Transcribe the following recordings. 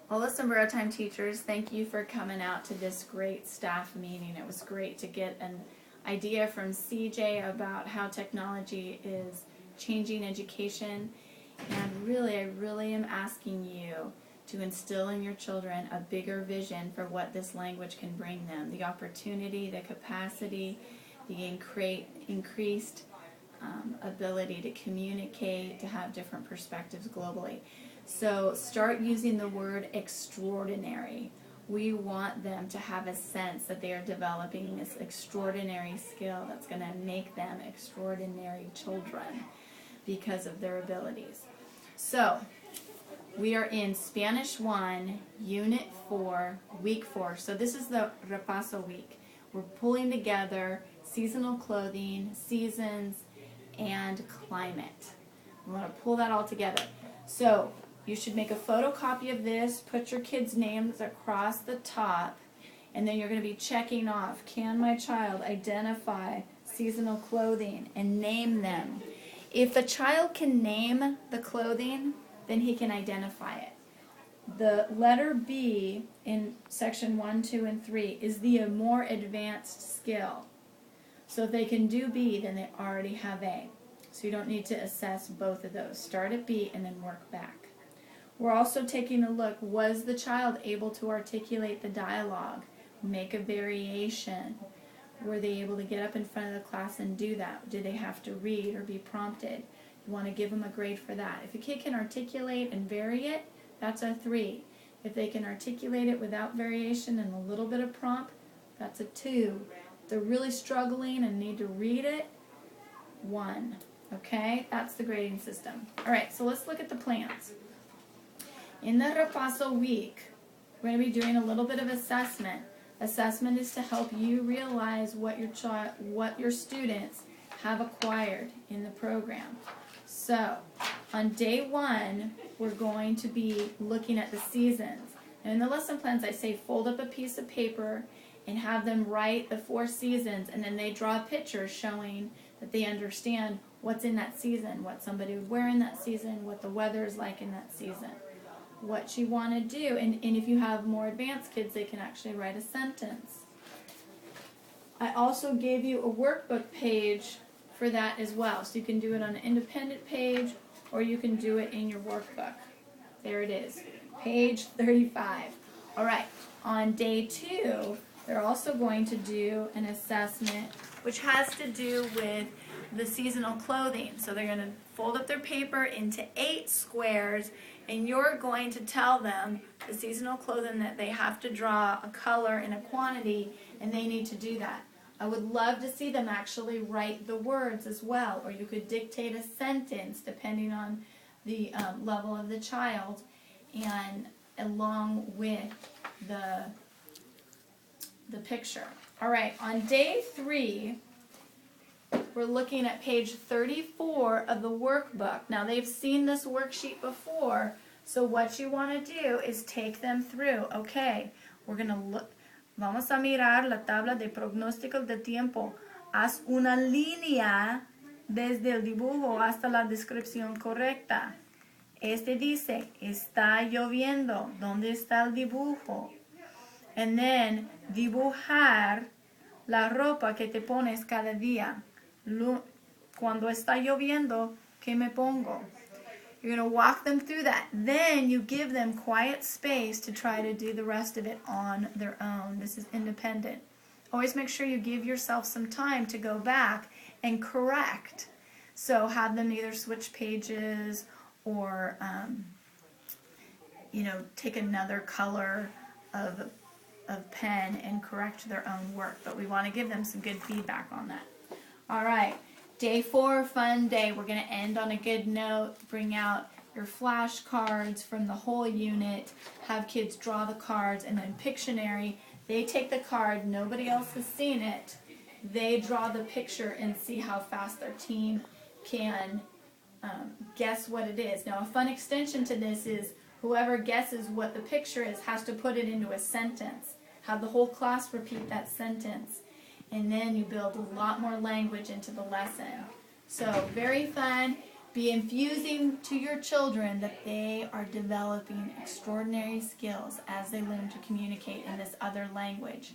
Hola Sombrero Time teachers, thank you for coming out to this great staff meeting. It was great to get an idea from CJ about how technology is changing education, and I really am asking you to instill in your children a bigger vision for what this language can bring them. The opportunity, the capacity, the increased ability to communicate, to have different perspectives globally. So start using the word extraordinary. We want them to have a sense that they are developing this extraordinary skill that's going to make them extraordinary children because of their abilities. So we are in Spanish 1, Unit 4, Week 4. So this is the Repaso week. We're pulling together seasonal clothing, seasons, and climate. We want to pull that all together. So you should make a photocopy of this, put your kids' names across the top, and then you're going to be checking off, can my child identify seasonal clothing and name them? If a child can name the clothing, then he can identify it. The letter B in section 1, 2, and 3 is the more advanced skill. So if they can do B, then they already have A. So you don't need to assess both of those. Start at B and then work back. We're also taking a look, was the child able to articulate the dialogue, make a variation? Were they able to get up in front of the class and do that? Did they have to read or be prompted? You want to give them a grade for that. If a kid can articulate and vary it, that's a 3. If they can articulate it without variation and a little bit of prompt, that's a 2. If they're really struggling and need to read it, 1. Okay, that's the grading system. All right, so let's look at the plans. In the Repaso week, we're going to be doing a little bit of assessment. Assessment is to help you realize what your students have acquired in the program. So, on day 1, we're going to be looking at the seasons. And in the lesson plans, I say fold up a piece of paper and have them write the 4 seasons, and then they draw pictures showing that they understand what's in that season, what somebody would wear in that season, what the weather is like in that season, what you want to do. And if you have more advanced kids, they can actually write a sentence. I also gave you a workbook page for that as well. So you can do it on an independent page or you can do it in your workbook. There it is, page 35. All right, on day 2, they're also going to do an assessment which has to do with the seasonal clothing. So they're going to fold up their paper into 8 squares, and you're going to tell them the seasonal clothing that they have to draw a color and a quantity, and they need to do that. I would love to see them actually write the words as well, or you could dictate a sentence depending on the level of the child, and along with the picture. All right, on day 3, we're looking at page 34 of the workbook. Now they've seen this worksheet before, so what you want to do is take them through. Okay, we're going to look. Vamos a mirar la tabla de pronósticos de tiempo. Haz una línea desde el dibujo hasta la descripción correcta. Este dice, está lloviendo. ¿Dónde está el dibujo? And then, dibujar la ropa que te pones cada día. Cuando está lloviendo, ¿qué me pongo? You're going to walk them through that. Then you give them quiet space to try to do the rest of it on their own. This is independent. Always make sure you give yourself some time to go back and correct. So have them either switch pages or, take another color of pen and correct their own work. But we want to give them some good feedback on that. All right. Day 4, fun day. We're going to end on a good note. Bring out your flashcards from the whole unit. Have kids draw the cards, and then Pictionary. They take the card. Nobody else has seen it. They draw the picture and see how fast their team can guess what it is. Now, a fun extension to this is whoever guesses what the picture is has to put it into a sentence. Have the whole class repeat that sentence. And then you build a lot more language into the lesson. So very fun. Be infusing to your children that they are developing extraordinary skills as they learn to communicate in this other language.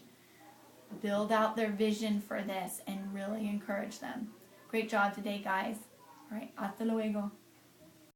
Build out their vision for this and really encourage them. Great job today, guys. All right, hasta luego.